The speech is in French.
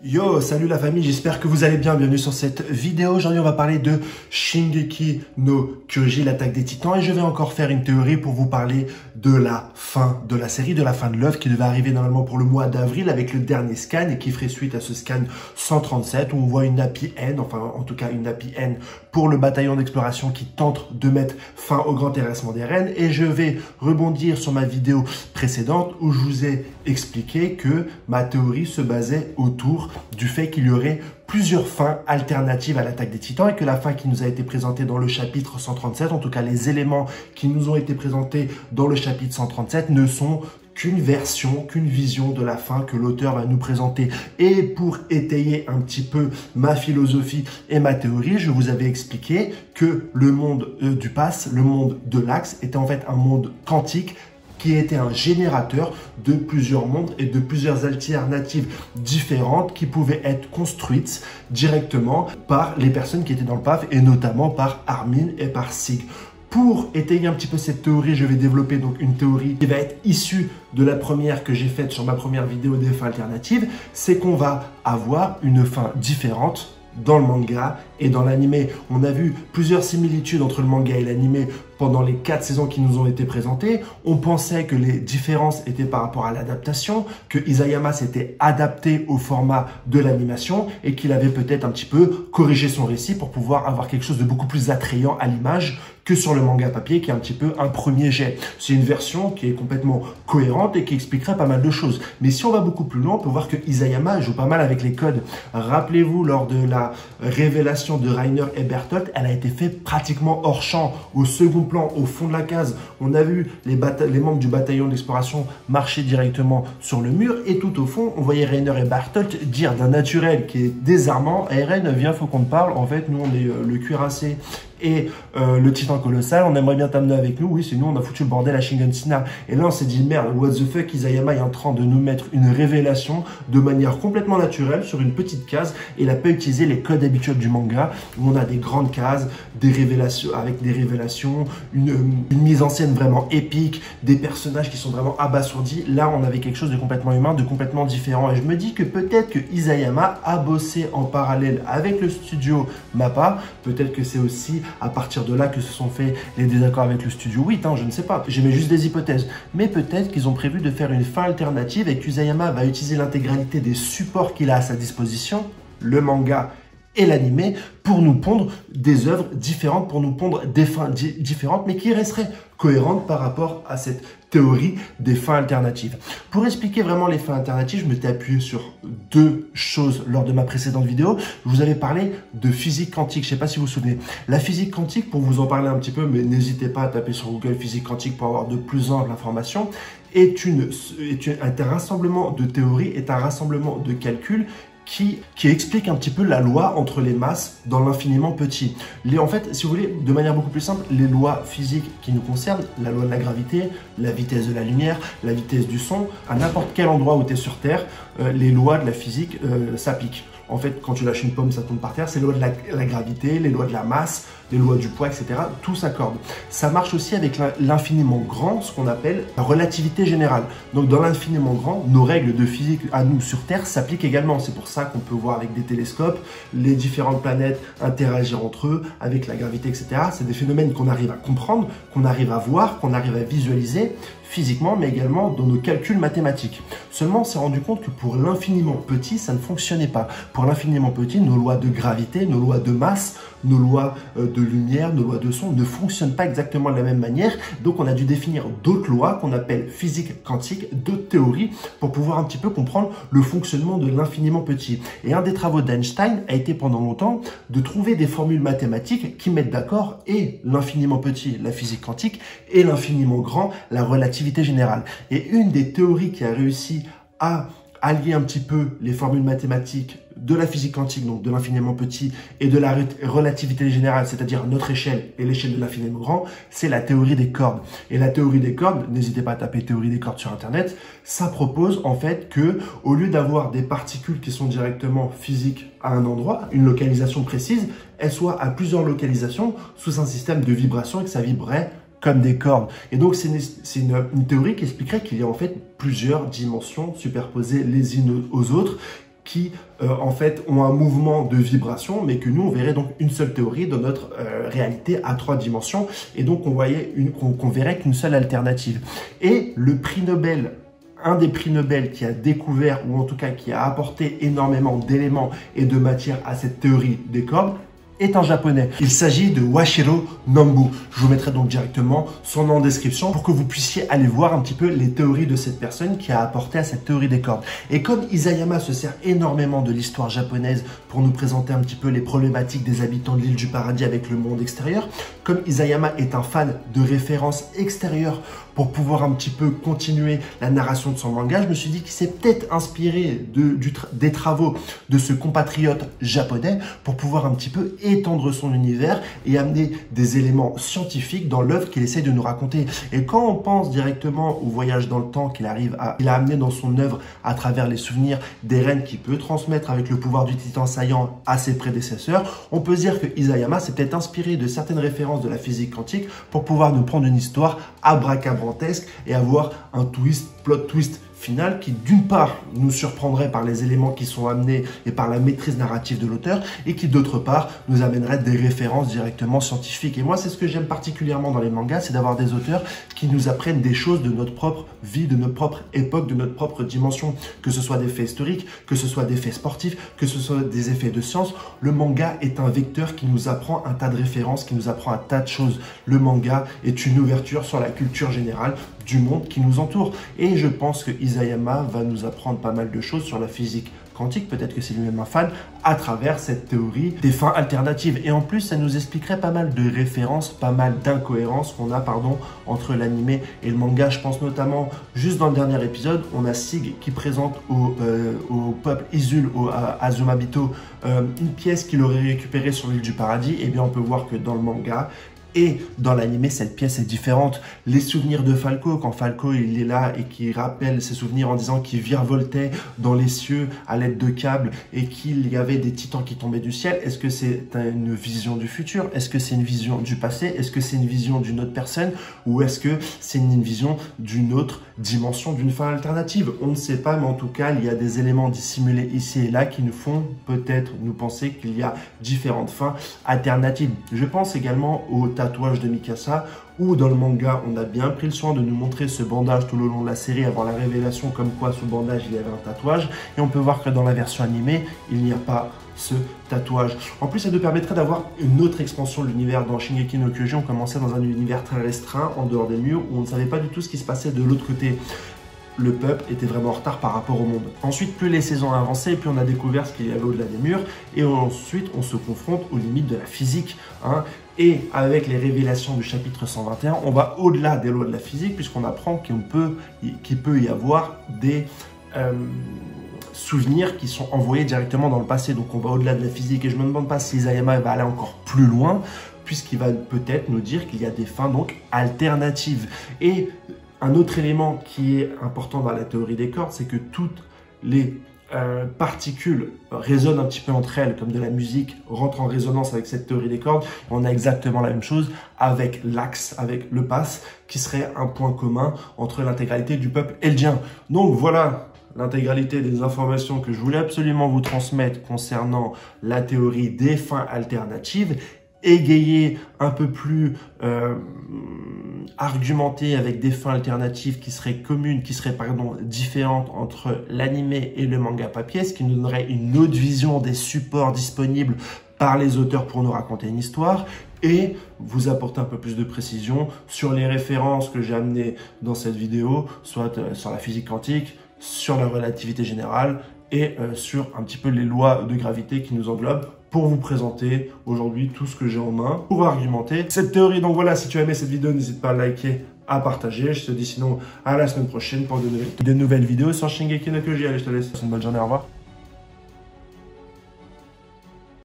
Yo, salut la famille, j'espère que vous allez bien, bienvenue sur cette vidéo. Aujourd'hui on va parler de Shingeki no Kyoji, l'attaque des titans, et je vais encore faire une théorie pour vous parler de la fin de la série, de la fin de l'œuvre qui devait arriver normalement pour le mois d'avril avec le dernier scan et qui ferait suite à ce scan 137 où on voit une happy end, enfin en tout cas une happy end pour le bataillon d'exploration qui tente de mettre fin au grand terrassement des reines. Et je vais rebondir sur ma vidéo précédente où je vous ai expliqué que ma théorie se basait autour du fait qu'il y aurait plusieurs fins alternatives à l'attaque des titans et que la fin qui nous a été présentée dans le chapitre 137, en tout cas les éléments qui nous ont été présentés dans le chapitre 137 ne sont qu'une version, qu'une vision de la fin que l'auteur va nous présenter. Et pour étayer un petit peu ma philosophie et ma théorie, je vous avais expliqué que le monde du pass, le monde de l'axe, était en fait un monde quantique qui était un générateur de plusieurs mondes et de plusieurs alternatives différentes qui pouvaient être construites directement par les personnes qui étaient dans le PAF et notamment par Armin et par Sig. Pour étayer un petit peu cette théorie, je vais développer donc une théorie qui va être issue de la première que j'ai faite sur ma première vidéo des fins alternatives, c'est qu'on va avoir une fin différente dans le manga et dans l'animé. On a vu plusieurs similitudes entre le manga et l'animé pendant les 4 saisons qui nous ont été présentées. On pensait que les différences étaient par rapport à l'adaptation, que Isayama s'était adapté au format de l'animation et qu'il avait peut-être un petit peu corrigé son récit pour pouvoir avoir quelque chose de beaucoup plus attrayant à l'image que sur le manga papier qui est un petit peu un premier jet. C'est une version qui est complètement cohérente et qui expliquerait pas mal de choses. Mais si on va beaucoup plus loin, on peut voir que Isayama joue pas mal avec les codes. Rappelez-vous, lors de la révélation de Reiner et Bertolt, elle a été faite pratiquement hors champ, au second plan, au fond de la case. On a vu les membres du bataillon d'exploration marcher directement sur le mur et tout au fond, on voyait Reiner et Bertolt dire d'un naturel qui est désarmant: hey Ren, viens, faut qu'on te parle. En fait, nous, on est le cuirassé et le titan colossal, on aimerait bien t'amener avec nous. Oui, c'est nous, on a foutu le bordel à Shiganshina. Et là, on s'est dit, merde, what the fuck, Isayama est en train de nous mettre une révélation de manière complètement naturelle sur une petite case. Et il n'a pas utilisé les codes habituels du manga, où on a des grandes cases, des révélations, avec des révélations, une mise en scène vraiment épique, des personnages qui sont vraiment abasourdis. Là, on avait quelque chose de complètement humain, de complètement différent. Et je me dis que peut-être que Isayama a bossé en parallèle avec le studio MAPPA. Peut-être que c'est aussi à partir de là que se sont faits les désaccords avec le studio 8, je ne sais pas. J'émets juste des hypothèses. Mais peut-être qu'ils ont prévu de faire une fin alternative et qu'Isayama va utiliser l'intégralité des supports qu'il a à sa disposition, le manga et l'animé, pour nous pondre des œuvres différentes, pour nous pondre des fins différentes, mais qui resteraient cohérentes par rapport à cette théorie des fins alternatives. Pour expliquer vraiment les fins alternatives, je me suis appuyé sur 2 choses lors de ma précédente vidéo. Je vous avais parlé de physique quantique, je ne sais pas si vous vous souvenez. La physique quantique, pour vous en parler un petit peu, mais n'hésitez pas à taper sur Google physique quantique pour avoir de plus amples informations, est un rassemblement de théories, est un rassemblement de calculs qui explique un petit peu la loi entre les masses dans l'infiniment petit. En fait, si vous voulez, de manière beaucoup plus simple, les lois physiques qui nous concernent, la loi de la gravité, la vitesse de la lumière, la vitesse du son, à n'importe quel endroit où tu es sur Terre, les lois de la physique s'appliquent. En fait, quand tu lâches une pomme, ça tombe par terre. C'est les lois de la gravité, les lois de la masse, les lois du poids, etc. Tout s'accorde. Ça marche aussi avec l'infiniment grand, ce qu'on appelle la relativité générale. Donc, dans l'infiniment grand, nos règles de physique à nous sur Terre s'appliquent également. C'est pour ça qu'on peut voir avec des télescopes les différentes planètes interagir entre eux, avec la gravité, etc. C'est des phénomènes qu'on arrive à comprendre, qu'on arrive à voir, qu'on arrive à visualiser physiquement, mais également dans nos calculs mathématiques. Seulement, on s'est rendu compte que pour l'infiniment petit, ça ne fonctionnait pas. Pour l'infiniment petit, nos lois de gravité, nos lois de masse, nos lois de lumière, nos lois de son ne fonctionnent pas exactement de la même manière. Donc, on a dû définir d'autres lois qu'on appelle physique quantique, d'autres théories pour pouvoir un petit peu comprendre le fonctionnement de l'infiniment petit. Et un des travaux d'Einstein a été pendant longtemps de trouver des formules mathématiques qui mettent d'accord et l'infiniment petit, la physique quantique, et l'infiniment grand, la relativité générale. Et une des théories qui a réussi à allier un petit peu les formules mathématiques de la physique quantique, donc de l'infiniment petit, et de la relativité générale, c'est-à-dire notre échelle et l'échelle de l'infiniment grand, c'est la théorie des cordes. Et la théorie des cordes, n'hésitez pas à taper théorie des cordes sur Internet, ça propose en fait que, au lieu d'avoir des particules qui sont directement physiques à un endroit, une localisation précise, elles soient à plusieurs localisations sous un système de vibration et que ça vibrerait comme des cordes. Et donc, c'est une théorie qui expliquerait qu'il y a en fait plusieurs dimensions superposées les unes aux autres qui en fait ont un mouvement de vibration, mais que nous on verrait donc une seule théorie dans notre réalité à 3 dimensions, et donc qu'on verrait qu'une seule alternative. Et le prix Nobel, un des prix Nobel qui a découvert, ou en tout cas qui a apporté énormément d'éléments et de matière à cette théorie des cordes, est un japonais. Il s'agit de Washiro Nombu. Je vous mettrai donc directement son nom en description pour que vous puissiez aller voir un petit peu les théories de cette personne qui a apporté à cette théorie des cordes. Et comme Isayama se sert énormément de l'histoire japonaise pour nous présenter un petit peu les problématiques des habitants de l'île du paradis avec le monde extérieur, comme Isayama est un fan de références extérieures pour pouvoir un petit peu continuer la narration de son manga, je me suis dit qu'il s'est peut-être inspiré des travaux de ce compatriote japonais pour pouvoir un petit peu étendre son univers et amener des éléments scientifiques dans l'œuvre qu'il essaie de nous raconter. Et quand on pense directement au voyage dans le temps qu'il a amené dans son œuvre à travers les souvenirs des reines qu'il peut transmettre avec le pouvoir du titan saillant à ses prédécesseurs, on peut dire que Isayama s'est peut-être inspiré de certaines références de la physique quantique pour pouvoir nous prendre une histoire abracadabrantesque et avoir un plot twist final qui d'une part nous surprendrait par les éléments qui sont amenés et par la maîtrise narrative de l'auteur, et qui d'autre part nous amènerait des références directement scientifiques. Et moi c'est ce que j'aime particulièrement dans les mangas, c'est d'avoir des auteurs qui nous apprennent des choses de notre propre vie, de notre propre époque, de notre propre dimension, que ce soit des faits historiques, que ce soit des faits sportifs, que ce soit des effets de science. Le manga est un vecteur qui nous apprend un tas de références, qui nous apprend un tas de choses. Le manga est une ouverture sur la culture générale du monde qui nous entoure. Et je pense que Isayama va nous apprendre pas mal de choses sur la physique quantique, peut-être que c'est lui-même un fan, à travers cette théorie des fins alternatives. Et en plus, ça nous expliquerait pas mal de références, pas mal d'incohérences qu'on a entre l'animé et le manga. Je pense notamment, juste dans le dernier épisode, on a Sig qui présente au peuple Izul, à Azumabito, une pièce qu'il aurait récupérée sur l'île du paradis. Et bien on peut voir que dans le manga et dans l'animé, cette pièce est différente. Les souvenirs de Falco, quand Falco il est là et qui rappelle ses souvenirs en disant qu'il virevoltait dans les cieux à l'aide de câbles et qu'il y avait des titans qui tombaient du ciel, est-ce que c'est une vision du futur? Est-ce que c'est une vision du passé? Est-ce que c'est une vision d'une autre personne? Ou est-ce que c'est une vision d'une autre dimension, d'une fin alternative? On ne sait pas, mais en tout cas, il y a des éléments dissimulés ici et là qui nous font peut-être nous penser qu'il y a différentes fins alternatives. Je pense également au tatouage de Mikasa, où dans le manga, on a bien pris le soin de nous montrer ce bandage tout le long de la série avant la révélation comme quoi sous bandage il y avait un tatouage, et on peut voir que dans la version animée, il n'y a pas ce tatouage. En plus, ça nous permettrait d'avoir une autre expansion de l'univers. Dans Shingeki no Kyojin, on commençait dans un univers très restreint, en dehors des murs, où on ne savait pas du tout ce qui se passait de l'autre côté. Le peuple était vraiment en retard par rapport au monde. Ensuite, plus les saisons avançaient, plus on a découvert ce qu'il y avait au-delà des murs, et ensuite on se confronte aux limites de la physique. Et avec les révélations du chapitre 121, on va au-delà des lois de la physique, puisqu'on apprend qu'il peut y avoir des souvenirs qui sont envoyés directement dans le passé. Donc on va au-delà de la physique, et je me demande pas si Isayama va aller encore plus loin, puisqu'il va peut-être nous dire qu'il y a des fins donc alternatives. Et un autre élément qui est important dans la théorie des cordes, c'est que toutes les particules résonnent un petit peu entre elles, comme de la musique rentre en résonance avec cette théorie des cordes. On a exactement la même chose avec l'axe, avec le pass, qui serait un point commun entre l'intégralité du peuple eldien. Donc voilà l'intégralité des informations que je voulais absolument vous transmettre concernant la théorie des fins alternatives, égayer un peu plus argumenté avec des fins alternatives qui seraient communes, qui seraient différentes entre l'animé et le manga papier, ce qui nous donnerait une autre vision des supports disponibles par les auteurs pour nous raconter une histoire, et vous apporter un peu plus de précision sur les références que j'ai amenées dans cette vidéo, soit sur la physique quantique, sur la relativité générale et sur un petit peu les lois de gravité qui nous englobent, pour vous présenter aujourd'hui tout ce que j'ai en main pour argumenter cette théorie. Donc voilà, si tu as aimé cette vidéo, n'hésite pas à liker, à partager. Je te dis sinon à la semaine prochaine pour de nouvelles vidéos sur Shingeki no Kyojin. Allez, je te laisse. Une bonne journée, au revoir.